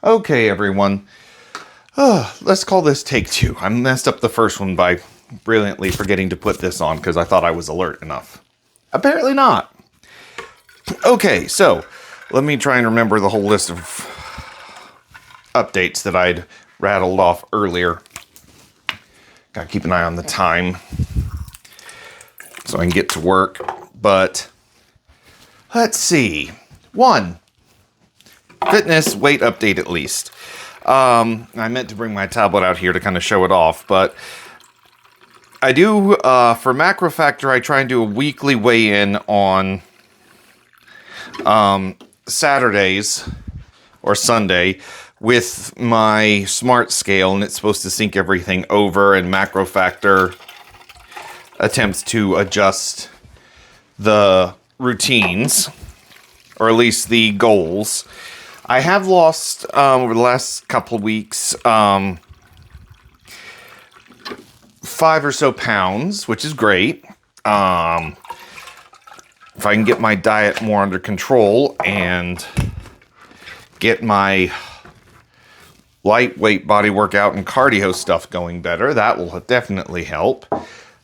Okay, everyone. Let's call this take two. I messed up the first one by brilliantly forgetting to put this on because I thought I was alert enough. Apparently not. Okay, so let me try and remember the whole list of updates that I'd rattled off earlier. Gotta keep an eye on the time so I can get to work. But let's see. 1. Fitness weight update at least. I meant to bring my tablet out here to kind of show it off, but I do, for Macro Factor, I try and do a weekly weigh-in on Saturdays or Sunday with my smart scale, and it's supposed to sync everything over, and Macro Factor attempts to adjust the routines, or at least the goals. I have lost, over the last couple of weeks, 5 or so pounds, which is great. If I can get my diet more under control and get my lightweight body workout and cardio stuff going better, that will definitely help.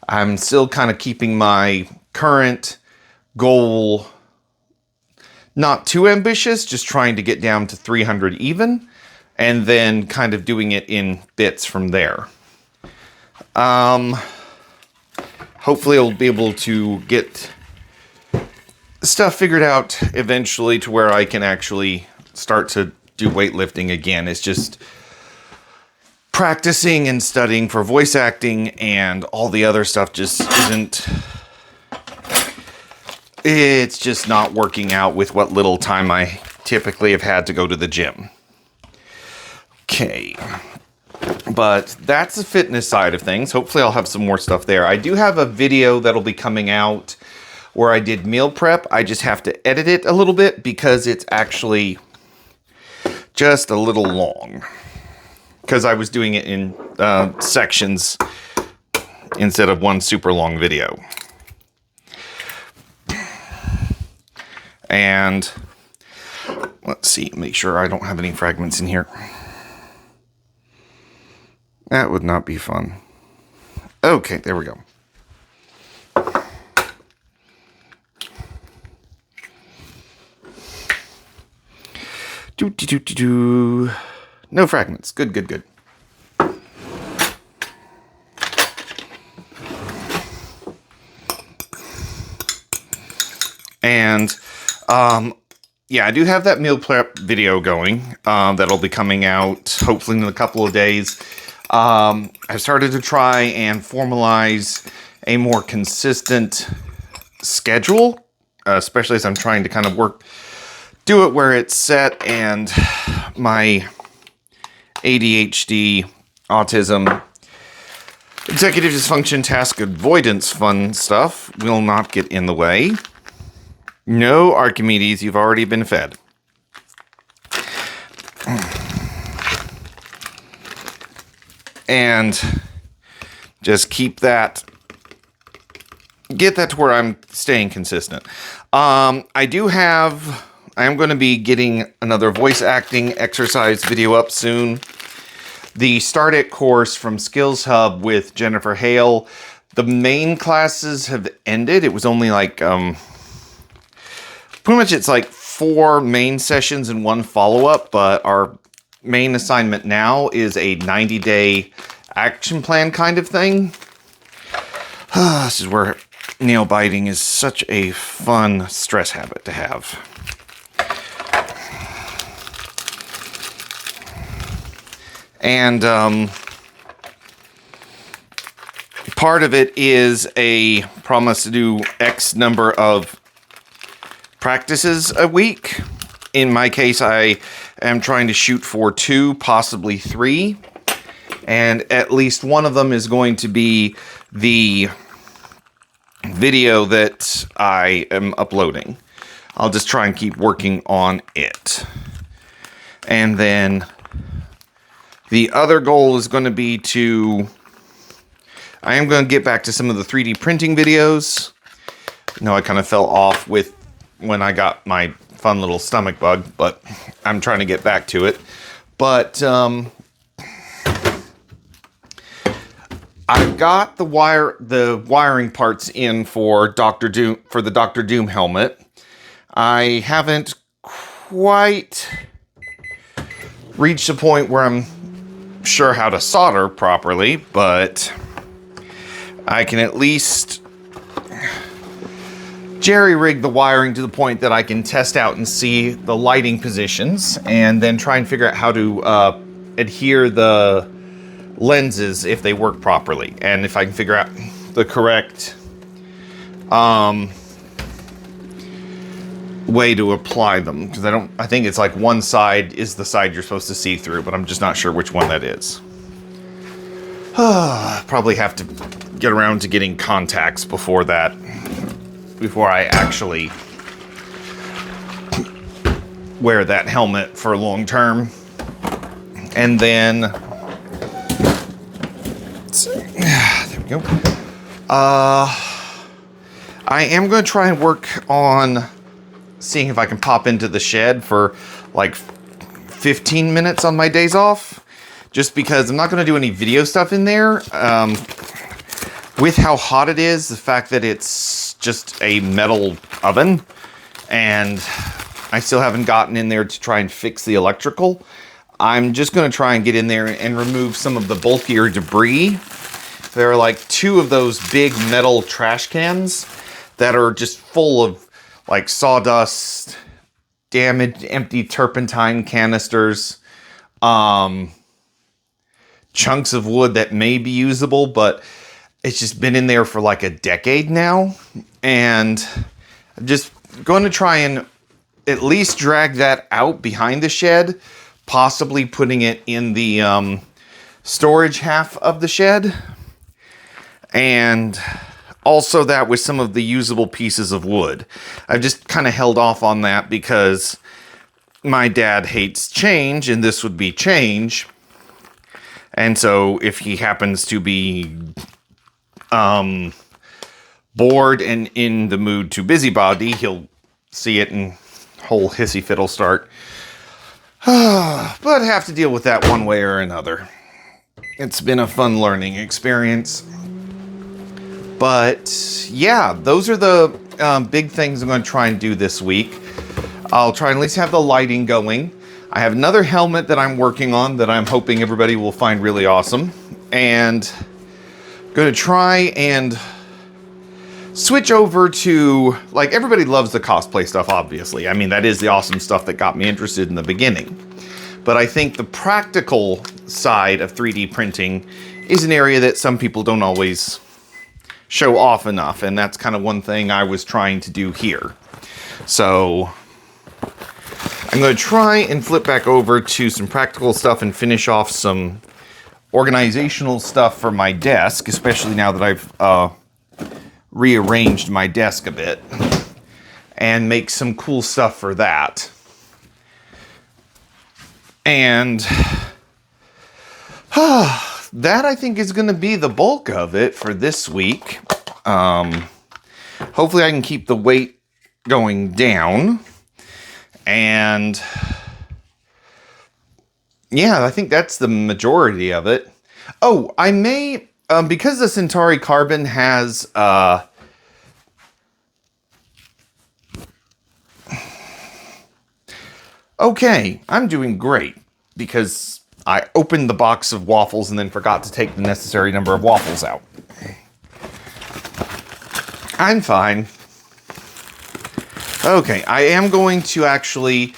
I'm still kind of keeping my current goal not too ambitious, just trying to get down to 300 even, and then kind of doing it in bits from there. Hopefully I'll be able to get stuff figured out eventually to where I can actually start to do weightlifting again. It's just practicing and studying for voice acting, and all the other stuff just isn't... It's just not working out with what little time I typically have had to go to the gym. Okay. But that's the fitness side of things. Hopefully I'll have some more stuff there. I do have a video that'll be coming out where I did meal prep. I just have to edit it a little bit because it's actually just a little long. Because I was doing it in sections instead of one super long video. And let's see, make sure I don't have any fragments in here. That would not be fun. Okay, there we go. No fragments. Good. And yeah, I do have that meal prep video going that'll be coming out hopefully in a couple of days. I've started to try and formalize a more consistent schedule, especially as I'm trying to kind of do it where it's set, and my ADHD, autism, executive dysfunction, task avoidance fun stuff will not get in the way. No, Archimedes, you've already been fed. And just get that to where I'm staying consistent. I am going to be getting another voice acting exercise video up soon. The Start It course from Skills Hub with Jennifer Hale. The main classes have ended. It was only like... pretty much it's like 4 main sessions and 1 follow-up, but our main assignment now is a 90-day action plan kind of thing. This is where nail biting is such a fun stress habit to have. And part of it is a promise to do X number of practices a week. In my case, I am trying to shoot for 2, possibly 3. And at least one of them is going to be the video that I am uploading. I'll just try and keep working on it. And then the other goal is going to be I am going to get back to some of the 3D printing videos. I kind of fell off with when I got my fun little stomach bug, but I'm trying to get back to it. But I've got the wiring parts in for the Doctor Doom helmet. I haven't quite reached a point where I'm sure how to solder properly, but I can at least jerry-rig the wiring to the point that I can test out and see the lighting positions, and then try and figure out how to adhere the lenses if they work properly, and if I can figure out the correct way to apply them, because I think it's like one side is the side you're supposed to see through, but I'm just not sure which one that is. Probably have to get around to getting contacts before I actually wear that helmet for long term. And then there we go. I am going to try and work on seeing if I can pop into the shed for like 15 minutes on my days off, just because I'm not going to do any video stuff in there. With how hot it is, the fact that it's just a metal oven, and I still haven't gotten in there to try and fix the electrical, I'm just going to try and get in there and remove some of the bulkier debris. There are like 2 of those big metal trash cans that are just full of like sawdust, damaged, empty turpentine canisters, chunks of wood that may be usable, but it's just been in there for like a decade now. And I'm just going to try and at least drag that out behind the shed, possibly putting it in the storage half of the shed. And also that with some of the usable pieces of wood. I've just kind of held off on that because my dad hates change, and this would be change. And so if he happens to be bored and in the mood to busybody, he'll see it and whole hissy fit will start. But have to deal with that one way or another. It's been a fun learning experience. But yeah, those are the big things I'm going to try and do this week. I'll try and at least have the lighting going. I have another helmet that I'm working on that I'm hoping everybody will find really awesome. And I'm going to try and switch over to, like, everybody loves the cosplay stuff, obviously. I mean, that is the awesome stuff that got me interested in the beginning. But I think the practical side of 3D printing is an area that some people don't always show off enough, and that's kind of one thing I was trying to do here. So I'm going to try and flip back over to some practical stuff and finish off some organizational stuff for my desk, especially now that I've rearranged my desk a bit, and make some cool stuff for that. And that, I think, is going to be the bulk of it for this week. Hopefully I can keep the weight going down. And yeah, I think that's the majority of it. Oh, I may, because the Centauri Carbon has okay, I'm doing great because I opened the box of waffles and then forgot to take the necessary number of waffles out. I'm fine. Okay, I am going to actually...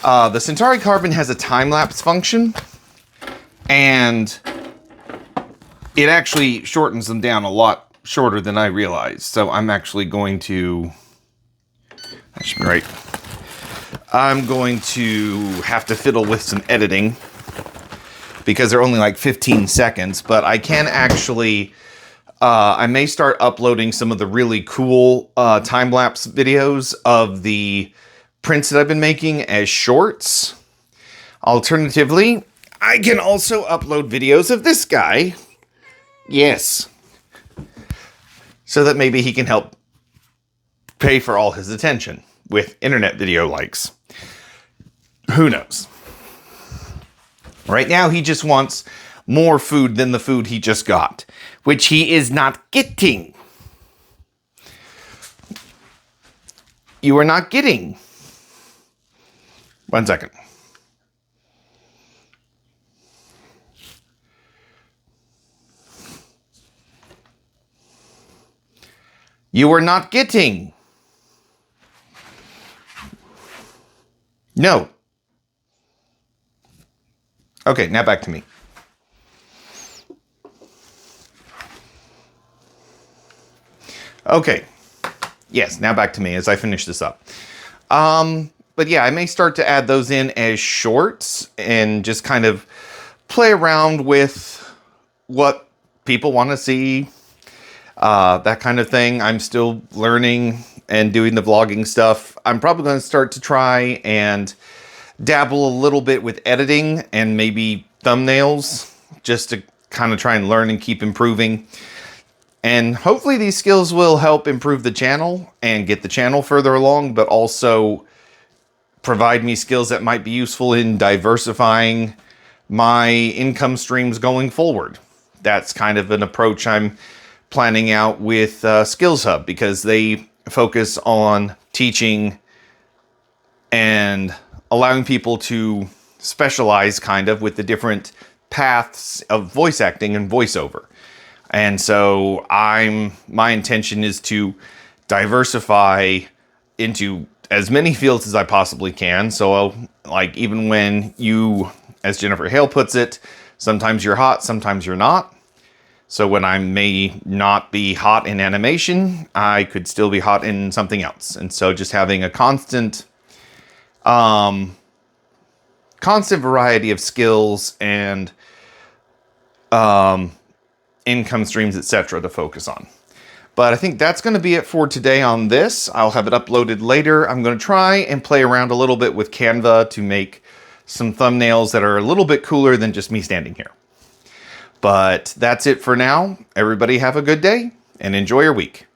the Centauri Carbon has a time-lapse function, and it actually shortens them down a lot shorter than I realized. So I'm actually going to... That should be right. I'm going to have to fiddle with some editing, because they're only like 15 seconds, but I can actually, I may start uploading some of the really cool time-lapse videos of the prints that I've been making as shorts. Alternatively, I can also upload videos of this guy. Yes. So that maybe he can help pay for all his attention with internet video likes. Who knows? Right now, he just wants more food than the food he just got, which he is not getting. You are not getting. 1 second. You are not getting. No. Okay, now back to me. Okay. Yes, now back to me as I finish this up. But yeah, I may start to add those in as shorts and just kind of play around with what people want to see, that kind of thing. I'm still learning and doing the vlogging stuff. I'm probably going to start to try and dabble a little bit with editing and maybe thumbnails just to kind of try and learn and keep improving. And hopefully these skills will help improve the channel and get the channel further along, but also provide me skills that might be useful in diversifying my income streams going forward. That's kind of an approach I'm planning out with Skills Hub, because they focus on teaching and allowing people to specialize kind of with the different paths of voice acting and voiceover. And so my intention is to diversify into as many fields as I possibly can. So like even when you, as Jennifer Hale puts it, sometimes you're hot, sometimes you're not. So when I may not be hot in animation, I could still be hot in something else. And so just having a constant variety of skills and income streams, etc. to focus on. But I think that's going to be it for today on this. I'll have it uploaded later. I'm going to try and play around a little bit with Canva to make some thumbnails that are a little bit cooler than just me standing here. But that's it for now. Everybody have a good day and enjoy your week.